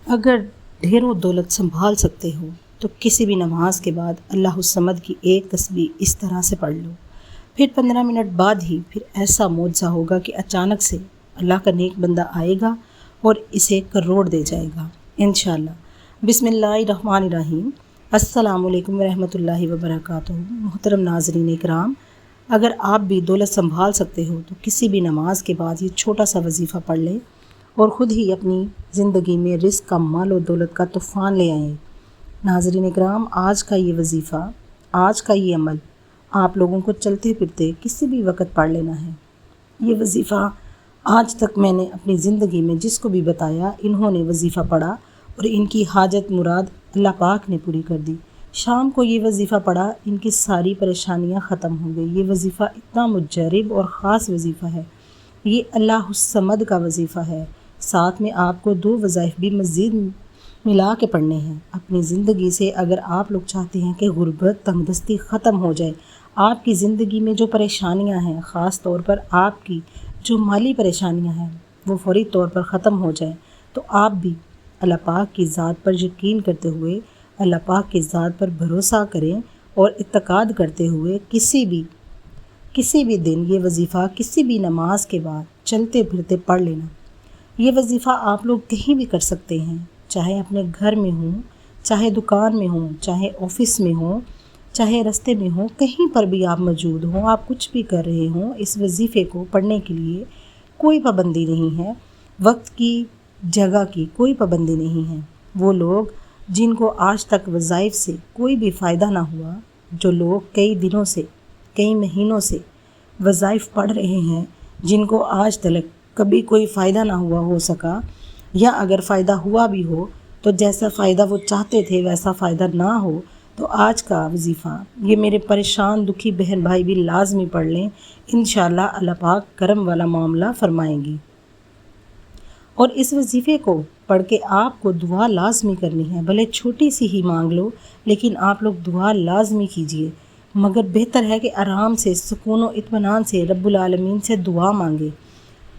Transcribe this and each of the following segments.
اگر ڈھیروں دولت سنبھال سکتے ہو تو کسی بھی نماز کے بعد اللہ الصمد کی ایک تسبیح اس طرح سے پڑھ لو، پھر 15 منٹ بعد ہی پھر ایسا معجزہ ہوگا کہ اچانک سے اللہ کا نیک بندہ آئے گا اور اسے کروڑ دے جائے گا انشاءاللہ۔ بسم اللہ الرحمن الرحیم۔ السلام علیکم ورحمۃ اللہ وبرکاتہ۔ محترم ناظرین اکرام، اگر آپ بھی دولت سنبھال سکتے ہو تو کسی بھی نماز کے بعد یہ چھوٹا سا وظیفہ پڑھ لیں اور خود ہی اپنی زندگی میں رزق کا، مال و دولت کا طوفان لے آئیں۔ ناظرین اکرام، آج کا یہ وظیفہ، آج کا یہ عمل آپ لوگوں کو چلتے پھرتے کسی بھی وقت پڑھ لینا ہے۔ یہ وظیفہ آج تک میں نے اپنی زندگی میں جس کو بھی بتایا، انہوں نے وظیفہ پڑھا اور ان کی حاجت مراد اللہ پاک نے پوری کر دی۔ شام کو یہ وظیفہ پڑھا، ان کی ساری پریشانیاں ختم ہو گئی۔ یہ وظیفہ اتنا مجرب اور خاص وظیفہ ہے، یہ اللہ الصمد کا وظیفہ ہے۔ ساتھ میں آپ کو 2 وظائف بھی مزید ملا کے پڑھنے ہیں۔ اپنی زندگی سے اگر آپ لوگ چاہتے ہیں کہ غربت، تنگ دستی ختم ہو جائے، آپ کی زندگی میں جو پریشانیاں ہیں، خاص طور پر آپ کی جو مالی پریشانیاں ہیں، وہ فوری طور پر ختم ہو جائیں، تو آپ بھی اللہ پاک کی ذات پر یقین کرتے ہوئے، اللہ پاک کی ذات پر بھروسہ کریں اور اعتقاد کرتے ہوئے کسی بھی دن یہ وظیفہ کسی بھی نماز کے بعد چلتے پھرتے پڑھ لینا۔ یہ وظیفہ آپ لوگ کہیں بھی کر سکتے ہیں، چاہے اپنے گھر میں ہوں، چاہے دکان میں ہوں، چاہے آفس میں ہوں، چاہے راستے میں ہوں، کہیں پر بھی آپ موجود ہوں، آپ کچھ بھی کر رہے ہوں، اس وظیفے کو پڑھنے کے لیے کوئی پابندی نہیں ہے، وقت کی، جگہ کی کوئی پابندی نہیں ہے۔ وہ لوگ جن کو آج تک وظائف سے کوئی بھی فائدہ نہ ہوا، جو لوگ کئی دنوں سے، کئی مہینوں سے وظائف پڑھ رہے ہیں، جن کو آج تک کبھی کوئی فائدہ نہ ہو سکا، یا اگر فائدہ ہوا بھی ہو تو جیسا فائدہ وہ چاہتے تھے ویسا فائدہ نہ ہو، تو آج کا وظیفہ یہ میرے پریشان دکھی بہن بھائی بھی لازمی پڑھ لیں، انشاءاللہ اللہ پاک کرم والا معاملہ فرمائیں گی۔ اور اس وظیفے کو پڑھ کے آپ کو دعا لازمی کرنی ہے، بھلے چھوٹی سی ہی مانگ لو، لیکن آپ لوگ دعا لازمی کیجئے، مگر بہتر ہے کہ آرام سے، سکون و اطمینان سے رب العالمین سے دعا مانگے۔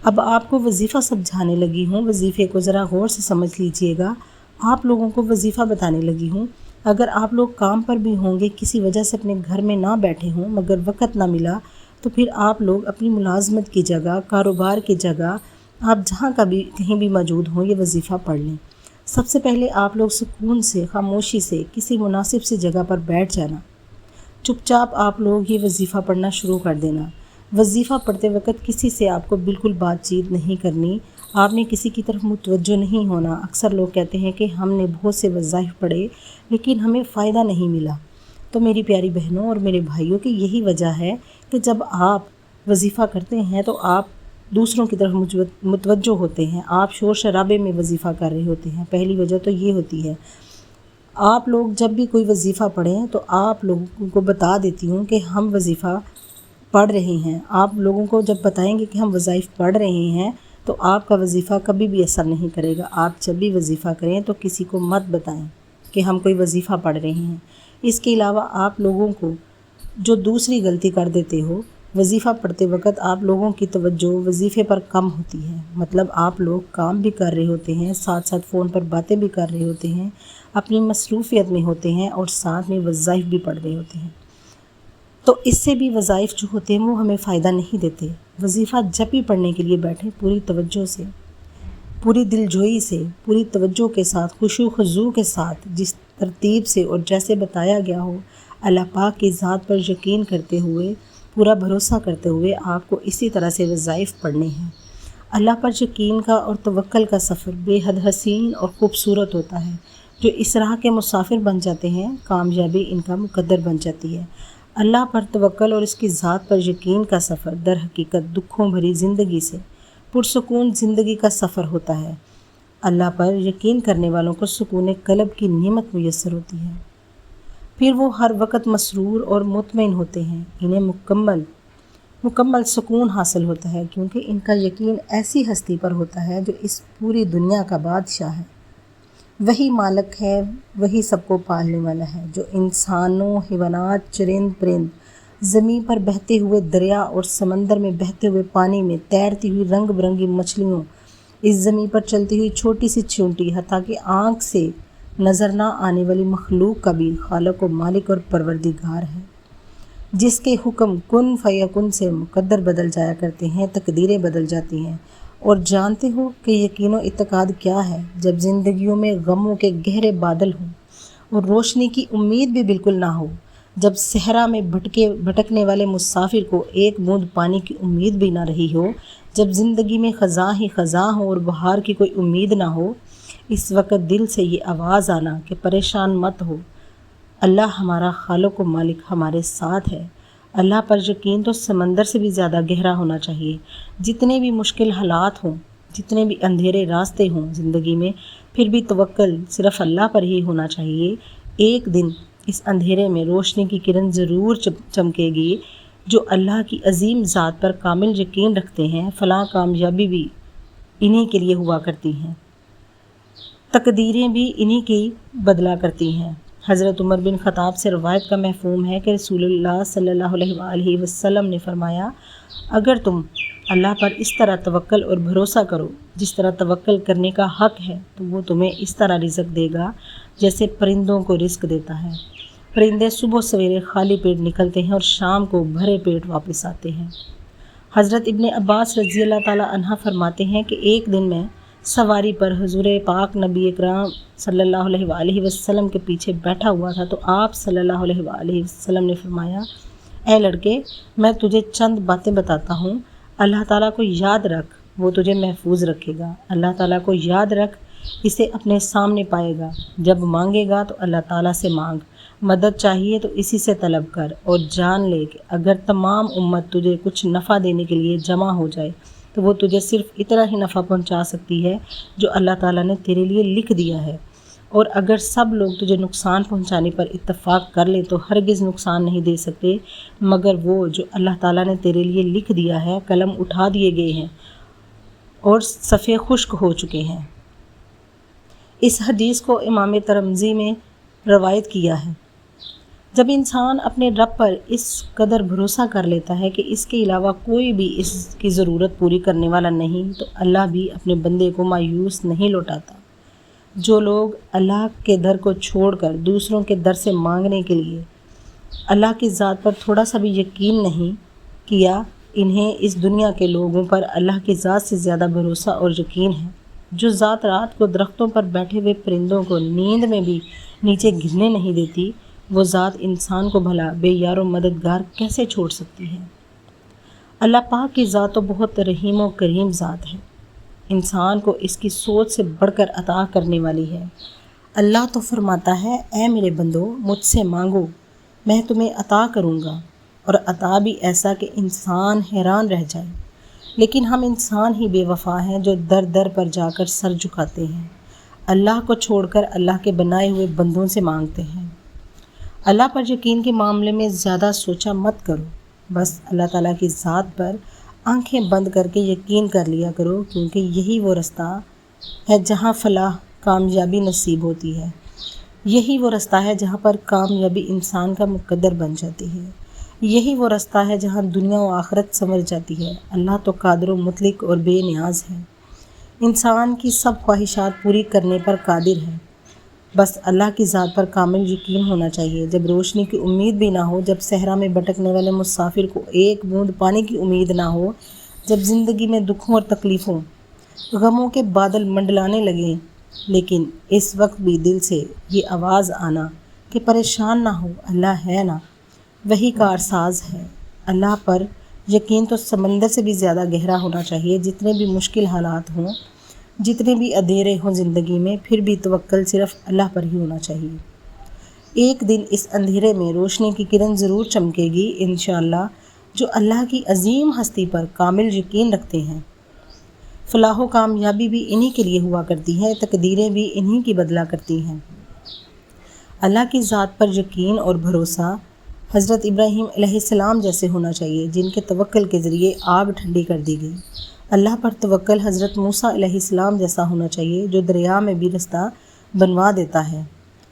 اب آپ کو وظیفہ سمجھانے لگی ہوں، وظیفے کو ذرا غور سے سمجھ لیجئے گا۔ آپ لوگوں کو وظیفہ بتانے لگی ہوں۔ اگر آپ لوگ کام پر بھی ہوں گے، کسی وجہ سے اپنے گھر میں نہ بیٹھے ہوں، مگر وقت نہ ملا، تو پھر آپ لوگ اپنی ملازمت کی جگہ، کاروبار کی جگہ، آپ جہاں کہیں بھی موجود ہوں، یہ وظیفہ پڑھ لیں۔ سب سے پہلے آپ لوگ سکون سے، خاموشی سے کسی مناسب سی جگہ پر بیٹھ جانا، چپ چاپ آپ لوگ یہ وظیفہ پڑھنا شروع کر دینا۔ وظیفہ پڑھتے وقت کسی سے آپ کو بالکل بات چیت نہیں کرنی، آپ نے کسی کی طرف متوجہ نہیں ہونا۔ اکثر لوگ کہتے ہیں کہ ہم نے بہت سے وظائف پڑھے لیکن ہمیں فائدہ نہیں ملا۔ تو میری پیاری بہنوں اور میرے بھائیوں کی یہی وجہ ہے کہ جب آپ وظیفہ کرتے ہیں تو آپ دوسروں کی طرف متوجہ ہوتے ہیں، آپ شور شرابے میں وظیفہ کر رہے ہوتے ہیں۔ پہلی وجہ تو یہ ہوتی ہے۔ آپ لوگ جب بھی کوئی وظیفہ پڑھیں تو آپ لوگوں کو بتا دیتی ہوں کہ ہم وظیفہ پڑھ رہے ہیں۔ آپ لوگوں کو جب بتائیں گے کہ ہم وظائف پڑھ رہے ہیں تو آپ کا وظیفہ کبھی بھی اثر نہیں کرے گا۔ آپ جب بھی وظیفہ کریں تو کسی کو مت بتائیں کہ ہم کوئی وظیفہ پڑھ رہے ہیں۔ اس کے علاوہ آپ لوگوں کو جو دوسری غلطی کر دیتے ہو، وظیفہ پڑھتے وقت آپ لوگوں کی توجہ وظیفے پر کم ہوتی ہے، مطلب آپ لوگ کام بھی کر رہے ہوتے ہیں، ساتھ ساتھ فون پر باتیں بھی کر رہے ہوتے ہیں، اپنی مصروفیت میں ہوتے ہیں اور ساتھ میں وظائف بھی پڑھ رہے ہوتے ہیں۔ تو اس سے بھی وظائف جو ہوتے ہیں وہ ہمیں فائدہ نہیں دیتے۔ وظیفہ جب بھی پڑھنے کے لیے بیٹھیں، پوری توجہ سے، پوری دل جوئی سے، پوری توجہ کے ساتھ، خشوع و خضوع کے ساتھ، جس ترتیب سے اور جیسے بتایا گیا ہو، اللہ پاک کی ذات پر یقین کرتے ہوئے، پورا بھروسہ کرتے ہوئے آپ کو اسی طرح سے وظائف پڑھنے ہیں۔ اللہ پر یقین کا اور توکل کا سفر بے حد حسین اور خوبصورت ہوتا ہے۔ جو اس راہ کے مسافر بن جاتے ہیں، کامیابی ان کا مقدر بن جاتی ہے۔ اللہ پر توکل اور اس کی ذات پر یقین کا سفر در حقیقت دکھوں بھری زندگی سے پرسکون زندگی کا سفر ہوتا ہے۔ اللہ پر یقین کرنے والوں کو سکون قلب کی نعمت میسر ہوتی ہے، پھر وہ ہر وقت مسرور اور مطمئن ہوتے ہیں۔ انہیں مکمل سکون حاصل ہوتا ہے، کیونکہ ان کا یقین ایسی ہستی پر ہوتا ہے جو اس پوری دنیا کا بادشاہ ہے، وہی مالک ہے، وہی سب کو پالنے والا ہے، جو انسانوں، حیوانات، چرند پرند، زمین پر بہتے ہوئے دریا اور سمندر میں بہتے ہوئے پانی میں تیرتی ہوئی رنگ برنگی مچھلیوں، اس زمین پر چلتی ہوئی چھوٹی سی چونٹی حتیٰ کہ آنکھ سے نظر نہ آنے والی مخلوق کا بھی خالق و مالک اور پروردگار ہے، جس کے حکم کن فیکن سے مقدر بدل جایا کرتے ہیں، تقدیریں بدل جاتی ہیں۔ اور جانتے ہو کہ یقین و اعتقاد کیا ہے؟ جب زندگیوں میں غموں کے گہرے بادل ہوں اور روشنی کی امید بھی بالکل نہ ہو، جب صحرا میں بھٹکنے والے مسافر کو ایک بوند پانی کی امید بھی نہ رہی ہو، جب زندگی میں خزاں ہی خزاں ہو اور بہار کی کوئی امید نہ ہو، اس وقت دل سے یہ آواز آنا کہ پریشان مت ہو، اللہ ہمارا خالق و مالک ہمارے ساتھ ہے۔ اللہ پر یقین تو سمندر سے بھی زیادہ گہرا ہونا چاہیے۔ جتنے بھی مشکل حالات ہوں، جتنے بھی اندھیرے راستے ہوں زندگی میں، پھر بھی توکل صرف اللہ پر ہی ہونا چاہیے۔ ایک دن اس اندھیرے میں روشنی کی کرن ضرور چمکے گی۔ جو اللہ کی عظیم ذات پر کامل یقین رکھتے ہیں، فلاں کامیابی بھی انہی کے لیے ہوا کرتی ہیں، تقدیریں بھی انہی کی بدلا کرتی ہیں۔ حضرت عمر بن خطاب سے روایت کا مفہوم ہے کہ رسول اللہ صلی اللہ علیہ وآلہ وسلم نے فرمایا، اگر تم اللہ پر اس طرح توکل اور بھروسہ کرو جس طرح توکل کرنے کا حق ہے، تو وہ تمہیں اس طرح رزق دے گا جیسے پرندوں کو رزق دیتا ہے۔ پرندے صبح سویرے خالی پیٹ نکلتے ہیں اور شام کو بھرے پیٹ واپس آتے ہیں۔ حضرت ابن عباس رضی اللہ تعالیٰ عنہ فرماتے ہیں کہ ایک دن میں سواری پر حضور پاک نبی اکرم صلی اللہ علیہ وآلہ وسلم کے پیچھے بیٹھا ہوا تھا، تو آپ صلی اللہ علیہ وآلہ وسلم نے فرمایا، اے لڑکے، میں تجھے چند باتیں بتاتا ہوں، اللہ تعالیٰ کو یاد رکھ، وہ تجھے محفوظ رکھے گا۔ اللہ تعالیٰ کو یاد رکھ، اسے اپنے سامنے پائے گا۔ جب مانگے گا تو اللہ تعالیٰ سے مانگ، مدد چاہیے تو اسی سے طلب کر، اور جان لے کہ اگر تمام امت تجھے کچھ نفع دینے کے لیے جمع ہو جائے تو وہ تجھے صرف اتنا ہی نفع پہنچا سکتی ہے جو اللہ تعالیٰ نے تیرے لیے لکھ دیا ہے، اور اگر سب لوگ تجھے نقصان پہنچانے پر اتفاق کر لیں تو ہرگز نقصان نہیں دے سکتے مگر وہ جو اللہ تعالیٰ نے تیرے لیے لکھ دیا ہے۔ قلم اٹھا دیے گئے ہیں اور صفحے خشک ہو چکے ہیں۔ اس حدیث کو امام ترمذی میں روایت کیا ہے۔ جب انسان اپنے رب پر اس قدر بھروسہ کر لیتا ہے کہ اس کے علاوہ کوئی بھی اس کی ضرورت پوری کرنے والا نہیں، تو اللہ بھی اپنے بندے کو مایوس نہیں لوٹاتا۔ جو لوگ اللہ کے در کو چھوڑ کر دوسروں کے در سے مانگنے کے لیے اللہ کی ذات پر تھوڑا سا بھی یقین نہیں کیا، انہیں اس دنیا کے لوگوں پر اللہ کی ذات سے زیادہ بھروسہ اور یقین ہے۔ جو ذات رات کو درختوں پر بیٹھے ہوئے پرندوں کو نیند میں بھی نیچے گرنے نہیں دیتی، وہ ذات انسان کو بھلا بے یار و مددگار کیسے چھوڑ سکتی ہے؟ اللہ پاک کی ذات تو بہت رحیم و کریم ذات ہے، انسان کو اس کی سوچ سے بڑھ کر عطا کرنے والی ہے۔ اللہ تو فرماتا ہے، اے میرے بندو، مجھ سے مانگو، میں تمہیں عطا کروں گا، اور عطا بھی ایسا کہ انسان حیران رہ جائے۔ لیکن ہم انسان ہی بے وفا ہیں جو در در پر جا کر سر جھکاتے ہیں، اللہ کو چھوڑ کر اللہ کے بنائے ہوئے بندوں سے مانگتے ہیں۔ اللہ پر یقین کے معاملے میں زیادہ سوچا مت کرو، بس اللہ تعالیٰ کی ذات پر آنکھیں بند کر کے یقین کر لیا کرو، کیونکہ یہی وہ رستہ ہے جہاں فلاح کامیابی نصیب ہوتی ہے، یہی وہ رستہ ہے جہاں پر کامیابی انسان کا مقدر بن جاتی ہے، یہی وہ رستہ ہے جہاں دنیا و آخرت سنور جاتی ہے۔ اللہ تو قادر و مطلق اور بے نیاز ہے، انسان کی سب خواہشات پوری کرنے پر قادر ہے، بس اللہ کی ذات پر کامل یقین ہونا چاہیے۔ جب روشنی کی امید بھی نہ ہو، جب صحرا میں بھٹکنے والے مسافر کو ایک بوند پانی کی امید نہ ہو، جب زندگی میں دکھوں اور تکلیفوں، غموں کے بادل منڈلانے لگیں، لیکن اس وقت بھی دل سے یہ آواز آنا کہ پریشان نہ ہو، اللہ ہے نا، وہی کارساز ہے۔ اللہ پر یقین تو سمندر سے بھی زیادہ گہرا ہونا چاہیے۔ جتنے بھی مشکل حالات ہوں، جتنے بھی اندھیرے ہوں زندگی میں، پھر بھی توکل صرف اللہ پر ہی ہونا چاہیے۔ ایک دن اس اندھیرے میں روشنی کی کرن ضرور چمکے گی انشاءاللہ۔ جو اللہ کی عظیم ہستی پر کامل یقین رکھتے ہیں، فلاح و کامیابی بھی انہی کے لیے ہوا کرتی ہے، تقدیریں بھی انہی کی بدلا کرتی ہیں۔ اللہ کی ذات پر یقین اور بھروسہ حضرت ابراہیم علیہ السلام جیسے ہونا چاہیے، جن کے توکل کے ذریعے آگ ٹھنڈی کر دی گئی۔ اللہ پر توکل حضرت موسیٰ علیہ السلام جیسا ہونا چاہیے، جو دریا میں بھی رستہ بنوا دیتا ہے۔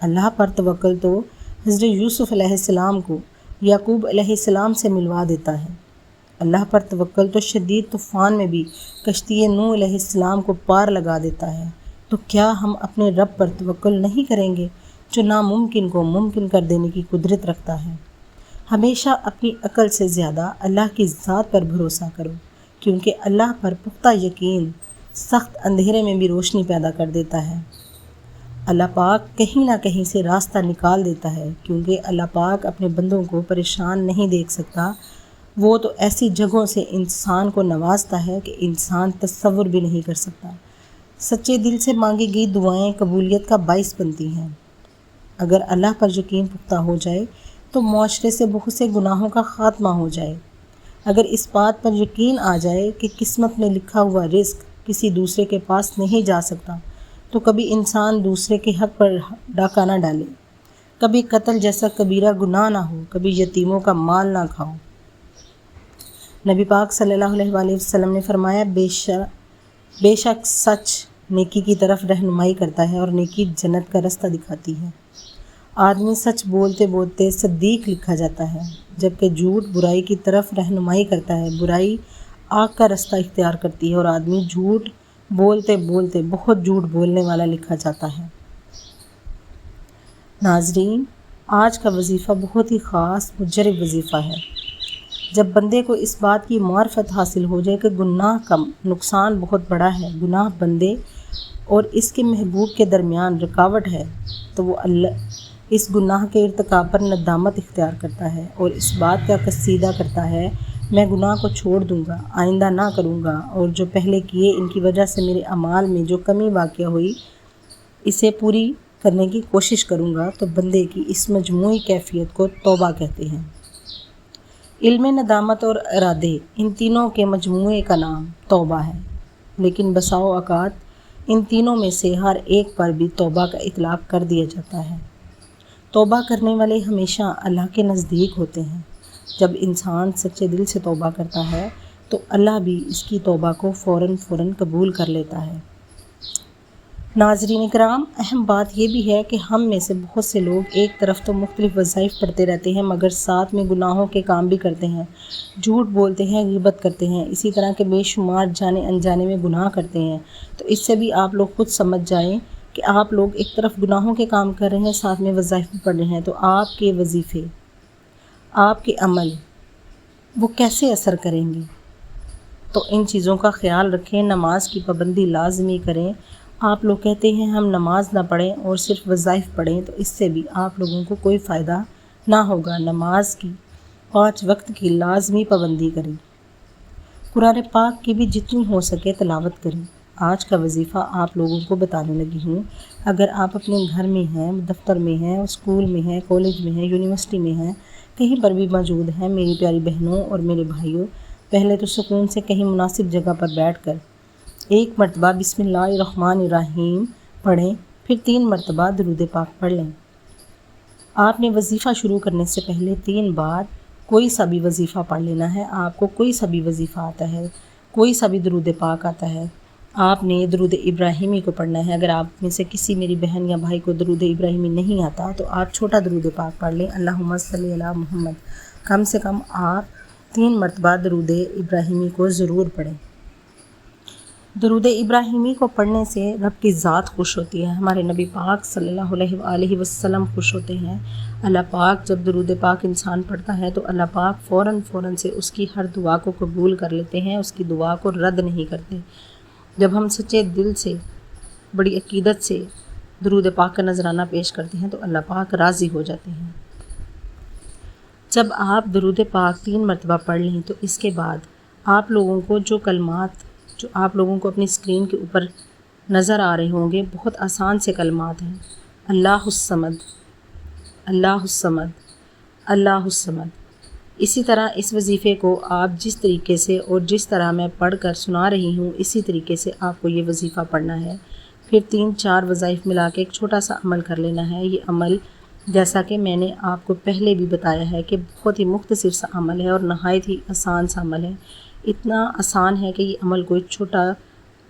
اللہ پر توکل تو حضرت یوسف علیہ السلام کو یعقوب علیہ السلام سے ملوا دیتا ہے۔ اللہ پر توکل تو شدید طوفان میں بھی کشتی نوح علیہ السلام کو پار لگا دیتا ہے، تو کیا ہم اپنے رب پر توکل نہیں کریں گے جو ناممکن کو ممکن کر دینے کی قدرت رکھتا ہے؟ ہمیشہ اپنی عقل سے زیادہ اللہ کی ذات پر بھروسہ کرو، کیونکہ اللہ پر پختہ یقین سخت اندھیرے میں بھی روشنی پیدا کر دیتا ہے۔ اللہ پاک کہیں نہ کہیں سے راستہ نکال دیتا ہے، کیونکہ اللہ پاک اپنے بندوں کو پریشان نہیں دیکھ سکتا۔ وہ تو ایسی جگہوں سے انسان کو نوازتا ہے کہ انسان تصور بھی نہیں کر سکتا۔ سچے دل سے مانگی گئی دعائیں قبولیت کا باعث بنتی ہیں۔ اگر اللہ پر یقین پختہ ہو جائے تو معاشرے سے بہت سے گناہوں کا خاتمہ ہو جائے۔ اگر اس بات پر یقین آ جائے کہ قسمت میں لکھا ہوا رزق کسی دوسرے کے پاس نہیں جا سکتا، تو کبھی انسان دوسرے کے حق پر ڈاکہ نہ ڈالے، کبھی قتل جیسا کبیرہ گناہ نہ ہو، کبھی یتیموں کا مال نہ کھاؤ۔ نبی پاک صلی اللہ علیہ وآلہ وسلم نے فرمایا، بے شک سچ نیکی کی طرف رہنمائی کرتا ہے اور نیکی جنت کا رستہ دکھاتی ہے۔ آدمی سچ بولتے بولتے صدیق لکھا جاتا ہے، جبکہ جھوٹ برائی کی طرف رہنمائی کرتا ہے، برائی آگ کا رستہ اختیار کرتی ہے اور آدمی جھوٹ بولتے بولتے بہت جھوٹ بولنے والا لکھا جاتا ہے۔ ناظرین، آج کا وظیفہ بہت ہی خاص مجرب وظیفہ ہے۔ جب بندے کو اس بات کی معرفت حاصل ہو جائے کہ گناہ کا نقصان بہت بڑا ہے، گناہ بندے اور اس کے محبوب کے درمیان رکاوٹ ہے، تو وہ اس گناہ کے ارتکاب پر ندامت اختیار کرتا ہے اور اس بات کا قصیدہ کرتا ہے، میں گناہ کو چھوڑ دوں گا، آئندہ نہ کروں گا، اور جو پہلے کیے ان کی وجہ سے میرے اعمال میں جو کمی واقع ہوئی اسے پوری کرنے کی کوشش کروں گا۔ تو بندے کی اس مجموعی کیفیت کو توبہ کہتے ہیں۔ علم، ندامت اور ارادے، ان تینوں کے مجموعے کا نام توبہ ہے، لیکن بسا اوقات ان تینوں میں سے ہر ایک پر بھی توبہ کا اطلاق کر دیا جاتا ہے۔ توبہ کرنے والے ہمیشہ اللہ کے نزدیک ہوتے ہیں۔ جب انسان سچے دل سے توبہ کرتا ہے تو اللہ بھی اس کی توبہ کو فوراً قبول کر لیتا ہے۔ ناظرین کرام، اہم بات یہ بھی ہے کہ ہم میں سے بہت سے لوگ ایک طرف تو مختلف وظائف پڑھتے رہتے ہیں، مگر ساتھ میں گناہوں کے کام بھی کرتے ہیں، جھوٹ بولتے ہیں، غیبت کرتے ہیں، اسی طرح کے بے شمار جانے انجانے میں گناہ کرتے ہیں۔ تو اس سے بھی آپ لوگ خود سمجھ جائیں کہ آپ لوگ ایک طرف گناہوں کے کام کر رہے ہیں، ساتھ میں وظائف بھی پڑھ رہے ہیں، تو آپ کے وظیفے، آپ کے عمل وہ کیسے اثر کریں گے؟ تو ان چیزوں کا خیال رکھیں، نماز کی پابندی لازمی کریں۔ آپ لوگ کہتے ہیں ہم نماز نہ پڑھیں اور صرف وظائف پڑھیں، تو اس سے بھی آپ لوگوں کو کوئی فائدہ نہ ہوگا۔ نماز کی 5 وقت کی لازمی پابندی کریں، قرآن پاک کی بھی جتنی ہو سکے تلاوت کریں۔ آج کا وظیفہ آپ لوگوں کو بتانے لگی ہوں۔ اگر آپ اپنے گھر میں ہیں، دفتر میں ہیں، اسکول میں ہیں، کالج میں ہیں، یونیورسٹی میں ہیں، کہیں پر بھی موجود ہیں میری پیاری بہنوں اور میرے بھائیوں، پہلے تو سکون سے کہیں مناسب جگہ پر بیٹھ کر 1 مرتبہ بسم اللہ الرحمن الرحیم پڑھیں، پھر 3 مرتبہ درود پاک پڑھ لیں۔ آپ نے وظیفہ شروع کرنے سے پہلے 3 بار کوئی سا بھی وظیفہ پڑھ لینا ہے۔ آپ کو کوئی سا بھی وظیفہ آتا ہے، کوئی سا بھی درود پاک آتا ہے، آپ نے درود ابراہیمی کو پڑھنا ہے۔ اگر آپ میں سے کسی میری بہن یا بھائی کو درود ابراہیمی نہیں آتا تو آپ چھوٹا درود پاک پڑھ لیں، اللہم صلی علی محمد۔ کم سے کم آپ 3 مرتبہ درود ابراہیمی کو ضرور پڑھیں۔ درود ابراہیمی کو پڑھنے سے رب کی ذات خوش ہوتی ہے، ہمارے نبی پاک صلی اللہ علیہ وآلہ وسلم خوش ہوتے ہیں۔ اللہ پاک جب درود پاک انسان پڑھتا ہے تو اللہ پاک فوراً سے اس کی ہر دعا کو قبول کر لیتے ہیں، اس کی دعا کو رد نہیں کرتے۔ جب ہم سچے دل سے، بڑی عقیدت سے درود پاک کا نذرانہ پیش کرتے ہیں تو اللہ پاک راضی ہو جاتے ہیں۔ جب آپ درود پاک 3 مرتبہ پڑھ لیں تو اس کے بعد آپ لوگوں کو جو کلمات جو آپ لوگوں کو اپنی اسکرین کے اوپر نظر آ رہے ہوں گے، بہت آسان سے کلمات ہیں۔ اللہ الصمد، اللہ الصمد، اللہ الصمد۔ اسی طرح اس وظیفے کو آپ جس طریقے سے اور جس طرح میں پڑھ کر سنا رہی ہوں، اسی طریقے سے آپ کو یہ وظیفہ پڑھنا ہے۔ پھر 3-4 وظائف ملا کے ایک چھوٹا سا عمل کر لینا ہے۔ یہ عمل جیسا کہ میں نے آپ کو پہلے بھی بتایا ہے کہ بہت ہی مختصر سا عمل ہے اور نہایت ہی آسان سا عمل ہے۔ اتنا آسان ہے کہ یہ عمل کوئی چھوٹا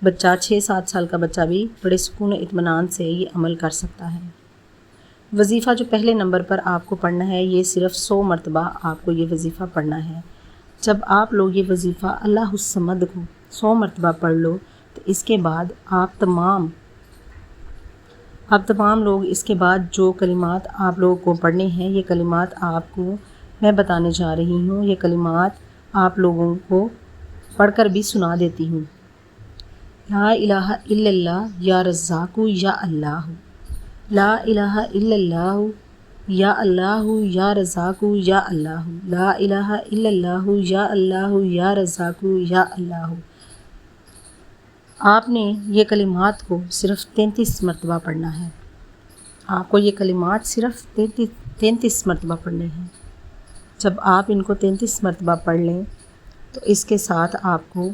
بچہ، 6-7 سال کا بچہ بھی بڑے سکون و اطمینان سے یہ عمل کر سکتا ہے۔ وظیفہ جو پہلے نمبر پر آپ کو پڑھنا ہے، یہ صرف 100 مرتبہ آپ کو یہ وظیفہ پڑھنا ہے۔ جب آپ لوگ یہ وظیفہ اللہ الصمد کو 100 مرتبہ پڑھ لو تو اس کے بعد آپ تمام لوگ اس کے بعد جو کلمات آپ لوگوں کو پڑھنے ہیں، یہ کلمات آپ کو میں بتانے جا رہی ہوں، یہ کلمات آپ لوگوں کو پڑھ کر بھی سنا دیتی ہوں۔ لا الہ الا اللہ یا رزاق یا اللہ، لا الہ الا اللہ یا اللہ یا رزاق یا اللہ، لا الہ الا اللہ یا اللہ یا رزاق یا اللہ۔ آپ نے یہ کلمات کو صرف 33 مرتبہ پڑھنا ہے۔ آپ کو یہ کلمات صرف 33 مرتبہ پڑھنے ہیں۔ جب آپ ان کو 33 مرتبہ پڑھ لیں تو اس کے ساتھ آپ کو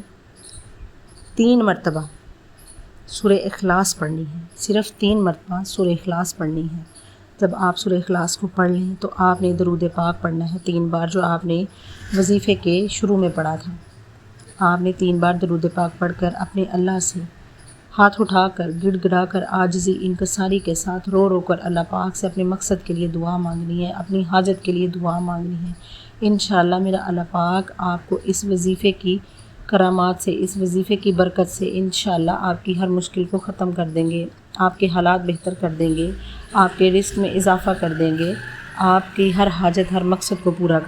3 مرتبہ سورہ اخلاص پڑھنی ہے، صرف 3 مرتبہ سورہ اخلاص پڑھنی ہے۔ جب آپ سورہ اخلاص کو پڑھ لیں تو آپ نے درود پاک پڑھنا ہے 3 بار، جو آپ نے وظیفے کے شروع میں پڑھا تھا۔ آپ نے 3 بار درود پاک پڑھ کر اپنے اللہ سے ہاتھ اٹھا کر، گڑ گڑا کر، عاجزی انکساری کے ساتھ رو رو کر اللہ پاک سے اپنے مقصد کے لیے دعا مانگنی ہے، اپنی حاجت کے لیے دعا مانگنی ہے۔ انشاءاللہ میرا اللہ پاک آپ کو اس وظیفے کی کرامات سے، اس وظیفے کی برکت سے انشاءاللہ آپ کی ہر مشکل کو ختم کر دیں گے، آپ کے حالات بہتر کر دیں گے، آپ کے رزق میں اضافہ کر دیں گے، آپ کی ہر حاجت، ہر مقصد کو پورا کر